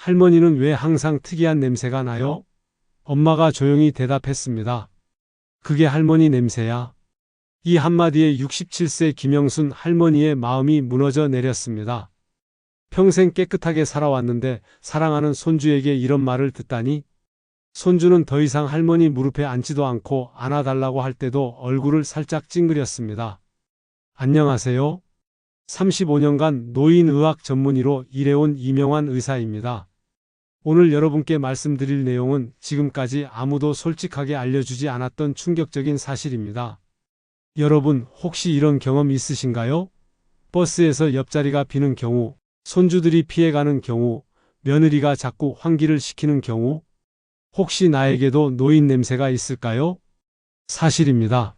할머니는 왜 항상 특이한 냄새가 나요? 엄마가 조용히 대답했습니다. 그게 할머니 냄새야. 이 한마디에 67세 김영순 할머니의 마음이 무너져 내렸습니다. 평생 깨끗하게 살아왔는데 사랑하는 손주에게 이런 말을 듣다니? 손주는 더 이상 할머니 무릎에 앉지도 않고 안아달라고 할 때도 얼굴을 살짝 찡그렸습니다. 안녕하세요. 35년간 노인의학 전문의로 일해온 이명환 의사입니다. 오늘 여러분께 말씀드릴 내용은 지금까지 아무도 솔직하게 알려주지 않았던 충격적인 사실입니다. 여러분 혹시 이런 경험 있으신가요? 버스에서 옆자리가 비는 경우, 손주들이 피해가는 경우, 며느리가 자꾸 환기를 시키는 경우, 혹시 나에게도 노인 냄새가 있을까요? 사실입니다.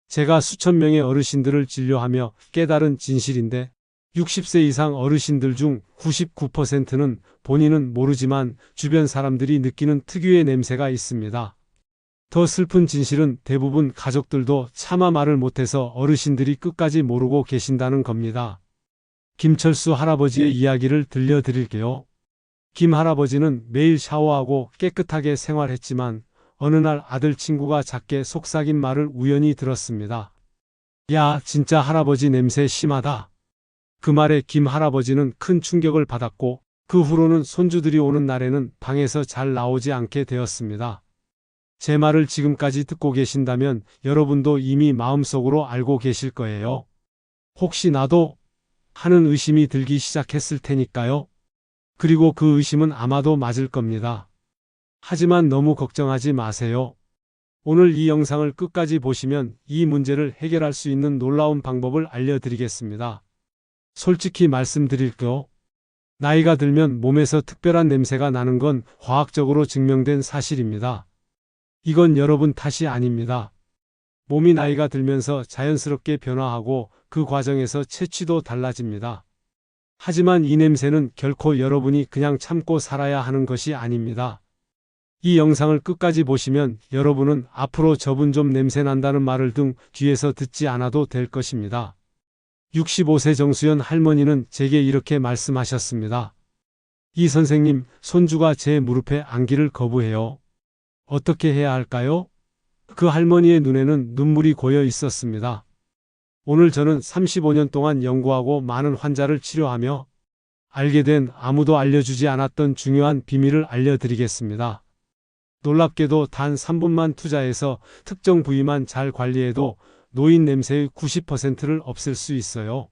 제가 수천 명의 어르신들을 진료하며 깨달은 진실인데 60세 이상 어르신들 중 99%는 본인은 모르지만 주변 사람들이 느끼는 특유의 냄새가 있습니다. 더 슬픈 진실은 대부분 가족들도 차마 말을 못해서 어르신들이 끝까지 모르고 계신다는 겁니다. 김철수 할아버지의 이야기를 들려드릴게요. 김 할아버지는 매일 샤워하고 깨끗하게 생활했지만 어느 날 아들 친구가 작게 속삭인 말을 우연히 들었습니다. 야, 진짜 할아버지 냄새 심하다. 그 말에 김 할아버지는 큰 충격을 받았고 그 후로는 손주들이 오는 날에는 방에서 잘 나오지 않게 되었습니다. 제 말을 지금까지 듣고 계신다면 여러분도 이미 마음속으로 알고 계실 거예요. 혹시 나도? 하는 의심이 들기 시작했을 테니까요. 그리고 그 의심은 아마도 맞을 겁니다. 하지만 너무 걱정하지 마세요. 오늘 이 영상을 끝까지 보시면 이 문제를 해결할 수 있는 놀라운 방법을 알려드리겠습니다. 솔직히 말씀드릴게요. 나이가 들면 몸에서 특별한 냄새가 나는 건 과학적으로 증명된 사실입니다. 이건 여러분 탓이 아닙니다. 몸이 나이가 들면서 자연스럽게 변화하고 그 과정에서 체취도 달라집니다. 하지만 이 냄새는 결코 여러분이 그냥 참고 살아야 하는 것이 아닙니다. 이 영상을 끝까지 보시면 여러분은 앞으로 저분 좀 냄새 난다는 말을 등 뒤에서 듣지 않아도 될 것입니다. 65세 정수연 할머니는 제게 이렇게 말씀하셨습니다. 이 선생님, 손주가 제 무릎에 앉기를 거부해요. 어떻게 해야 할까요? 그 할머니의 눈에는 눈물이 고여 있었습니다. 오늘 저는 35년 동안 연구하고 많은 환자를 치료하며 알게 된 아무도 알려주지 않았던 중요한 비밀을 알려드리겠습니다. 놀랍게도 단 3분만 투자해서 특정 부위만 잘 관리해도 노인 냄새의 90%를 없앨 수 있어요.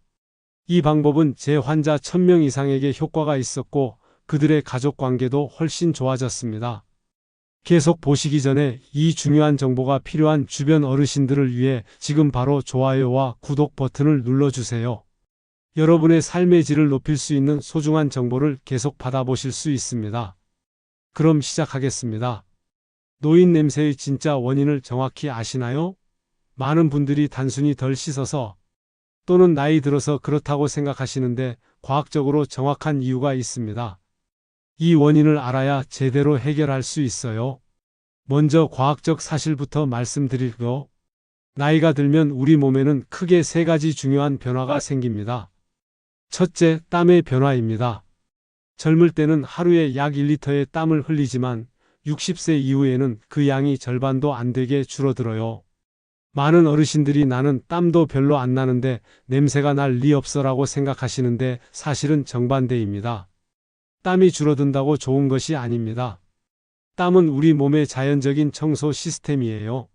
이 방법은 제 환자 1000명 이상에게 효과가 있었고 그들의 가족 관계도 훨씬 좋아졌습니다. 계속 보시기 전에 이 중요한 정보가 필요한 주변 어르신들을 위해 지금 바로 좋아요와 구독 버튼을 눌러주세요. 여러분의 삶의 질을 높일 수 있는 소중한 정보를 계속 받아보실 수 있습니다. 그럼 시작하겠습니다. 노인 냄새의 진짜 원인을 정확히 아시나요? 많은 분들이 단순히 덜 씻어서 또는 나이 들어서 그렇다고 생각하시는데 과학적으로 정확한 이유가 있습니다. 이 원인을 알아야 제대로 해결할 수 있어요. 먼저 과학적 사실부터 말씀드릴게요. 나이가 들면 우리 몸에는 크게 3가지 중요한 변화가 생깁니다. 첫째, 땀의 변화입니다. 젊을 때는 하루에 약 1리터의 땀을 흘리지만 60세 이후에는 그 양이 절반도 안 되게 줄어들어요. 많은 어르신들이 나는 땀도 별로 안 나는데 냄새가 날 리 없어라고 생각하시는데 사실은 정반대입니다. 땀이 줄어든다고 좋은 것이 아닙니다. 땀은 우리 몸의 자연적인 청소 시스템이에요.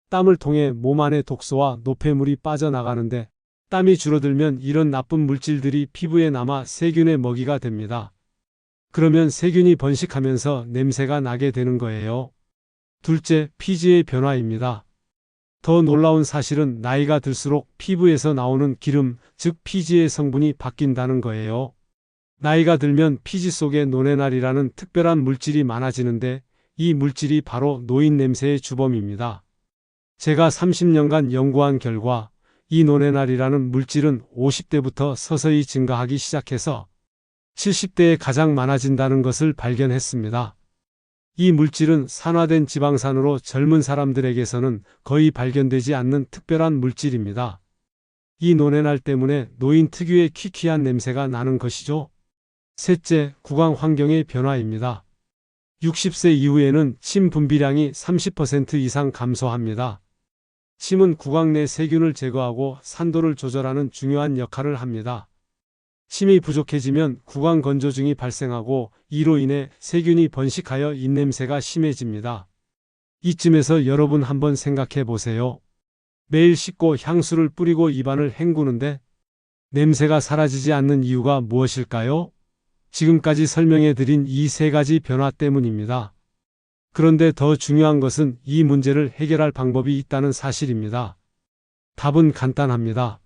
땀을 통해 몸 안의 독소와 노폐물이 빠져나가는데 땀이 줄어들면 이런 나쁜 물질들이 피부에 남아 세균의 먹이가 됩니다. 그러면 세균이 번식하면서 냄새가 나게 되는 거예요. 둘째, 피지의 변화입니다. 더 놀라운 사실은 나이가 들수록 피부에서 나오는 기름, 즉 피지의 성분이 바뀐다는 거예요. 나이가 들면 피지 속에 노네날이라는 특별한 물질이 많아지는데 이 물질이 바로 노인 냄새의 주범입니다. 제가 30년간 연구한 결과 이 노네날이라는 물질은 50대부터 서서히 증가하기 시작해서 70대에 가장 많아진다는 것을 발견했습니다. 이 물질은 산화된 지방산으로 젊은 사람들에게서는 거의 발견되지 않는 특별한 물질입니다. 이 노네날 때문에 노인 특유의 퀴퀴한 냄새가 나는 것이죠. 셋째, 구강 환경의 변화입니다. 60세 이후에는 침 분비량이 30% 이상 감소합니다. 침은 구강 내 세균을 제거하고 산도를 조절하는 중요한 역할을 합니다. 침이 부족해지면 구강 건조증이 발생하고 이로 인해 세균이 번식하여 입냄새가 심해집니다. 이쯤에서 여러분 한번 생각해 보세요. 매일 씻고 향수를 뿌리고 입안을 헹구는데 냄새가 사라지지 않는 이유가 무엇일까요? 지금까지 설명해 드린 이 세 가지 변화 때문입니다. 그런데 더 중요한 것은 이 문제를 해결할 방법이 있다는 사실입니다. 답은 간단합니다.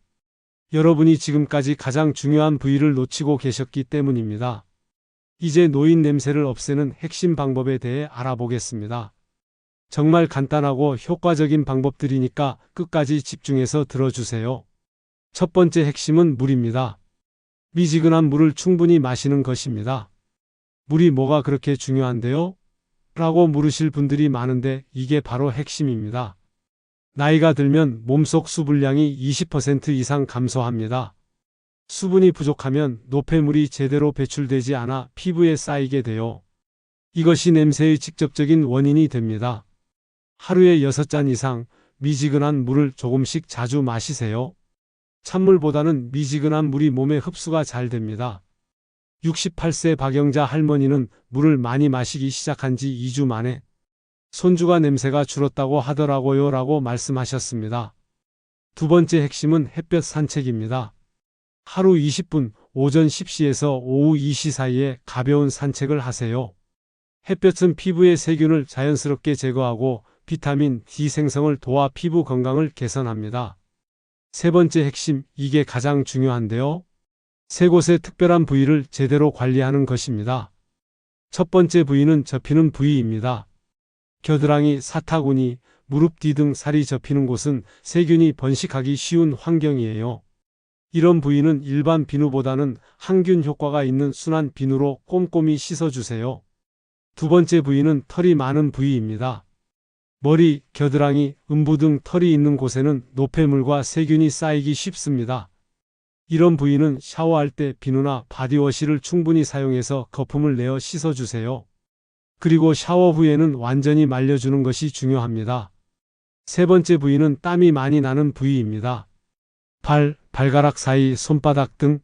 여러분이 지금까지 가장 중요한 부위를 놓치고 계셨기 때문입니다. 이제 노인 냄새를 없애는 핵심 방법에 대해 알아보겠습니다. 정말 간단하고 효과적인 방법들이니까 끝까지 집중해서 들어주세요. 첫 번째 핵심은 물입니다. 미지근한 물을 충분히 마시는 것입니다. 물이 뭐가 그렇게 중요한데요? 라고 물으실 분들이 많은데 이게 바로 핵심입니다. 나이가 들면 몸속 수분량이 20% 이상 감소합니다. 수분이 부족하면 노폐물이 제대로 배출되지 않아 피부에 쌓이게 돼요. 이것이 냄새의 직접적인 원인이 됩니다. 하루에 6잔 이상 미지근한 물을 조금씩 자주 마시세요. 찬물보다는 미지근한 물이 몸에 흡수가 잘 됩니다. 68세 박영자 할머니는 물을 많이 마시기 시작한 지 2주 만에 손주가 냄새가 줄었다고 하더라고요 라고 말씀하셨습니다. 두 번째 핵심은 햇볕 산책입니다. 하루 20분 오전 10시에서 오후 2시 사이에 가벼운 산책을 하세요. 햇볕은 피부의 세균을 자연스럽게 제거하고 비타민 D 생성을 도와 피부 건강을 개선합니다. 세 번째 핵심, 이게 가장 중요한데요. 세 곳의 특별한 부위를 제대로 관리하는 것입니다. 첫 번째 부위는 접히는 부위입니다. 겨드랑이, 사타구니, 무릎 뒤 등 살이 접히는 곳은 세균이 번식하기 쉬운 환경이에요. 이런 부위는 일반 비누보다는 항균 효과가 있는 순한 비누로 꼼꼼히 씻어주세요. 두 번째 부위는 털이 많은 부위입니다. 머리, 겨드랑이, 음부 등 털이 있는 곳에는 노폐물과 세균이 쌓이기 쉽습니다. 이런 부위는 샤워할 때 비누나 바디워시를 충분히 사용해서 거품을 내어 씻어주세요. 그리고 샤워 후에는 완전히 말려주는 것이 중요합니다. 세 번째 부위는 땀이 많이 나는 부위입니다. 발, 발가락 사이, 손바닥 등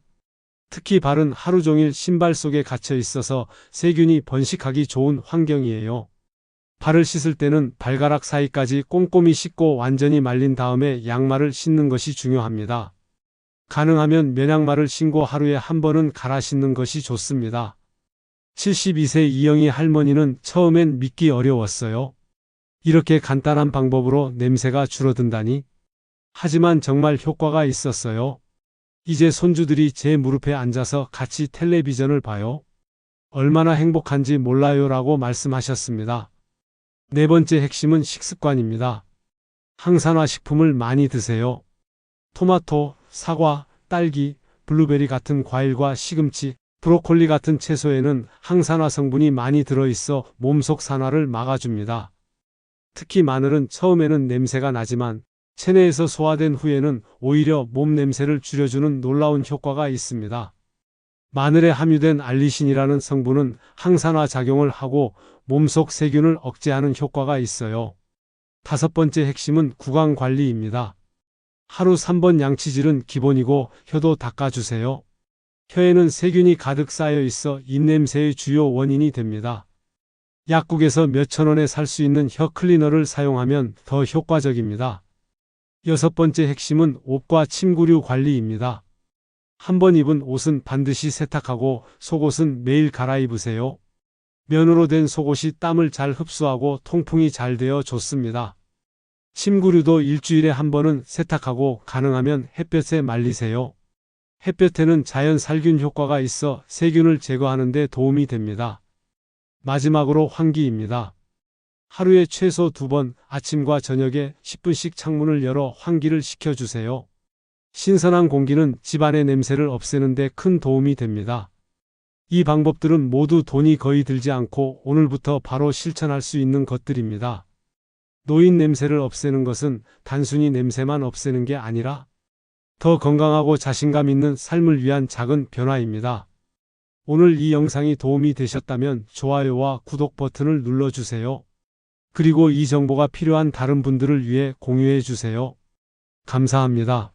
특히 발은 하루 종일 신발 속에 갇혀 있어서 세균이 번식하기 좋은 환경이에요. 발을 씻을 때는 발가락 사이까지 꼼꼼히 씻고 완전히 말린 다음에 양말을 신는 것이 중요합니다. 가능하면 면양말을 신고 하루에 한 번은 갈아 신는 것이 좋습니다. 72세 이영희 할머니는 처음엔 믿기 어려웠어요. 이렇게 간단한 방법으로 냄새가 줄어든다니. 하지만 정말 효과가 있었어요. 이제 손주들이 제 무릎에 앉아서 같이 텔레비전을 봐요. 얼마나 행복한지 몰라요 라고 말씀하셨습니다. 네 번째 핵심은 식습관입니다. 항산화 식품을 많이 드세요. 토마토, 사과, 딸기, 블루베리 같은 과일과 시금치, 브로콜리 같은 채소에는 항산화 성분이 많이 들어있어 몸속 산화를 막아줍니다. 특히 마늘은 처음에는 냄새가 나지만 체내에서 소화된 후에는 오히려 몸 냄새를 줄여주는 놀라운 효과가 있습니다. 마늘에 함유된 알리신이라는 성분은 항산화 작용을 하고 몸속 세균을 억제하는 효과가 있어요. 다섯 번째 핵심은 구강 관리입니다. 하루 3번 양치질은 기본이고 혀도 닦아주세요. 혀에는 세균이 가득 쌓여 있어 입냄새의 주요 원인이 됩니다. 약국에서 몇천 원에 살 수 있는 혀 클리너를 사용하면 더 효과적입니다. 여섯 번째 핵심은 옷과 침구류 관리입니다. 한 번 입은 옷은 반드시 세탁하고 속옷은 매일 갈아입으세요. 면으로 된 속옷이 땀을 잘 흡수하고 통풍이 잘 되어 좋습니다. 침구류도 일주일에 한 번은 세탁하고 가능하면 햇볕에 말리세요. 햇볕에는 자연 살균 효과가 있어 세균을 제거하는 데 도움이 됩니다. 마지막으로 환기입니다. 하루에 최소 2번 아침과 저녁에 10분씩 창문을 열어 환기를 시켜주세요. 신선한 공기는 집안의 냄새를 없애는 데 큰 도움이 됩니다. 이 방법들은 모두 돈이 거의 들지 않고 오늘부터 바로 실천할 수 있는 것들입니다. 노인 냄새를 없애는 것은 단순히 냄새만 없애는 게 아니라 더 건강하고 자신감 있는 삶을 위한 작은 변화입니다. 오늘 이 영상이 도움이 되셨다면 좋아요와 구독 버튼을 눌러주세요. 그리고 이 정보가 필요한 다른 분들을 위해 공유해 주세요. 감사합니다.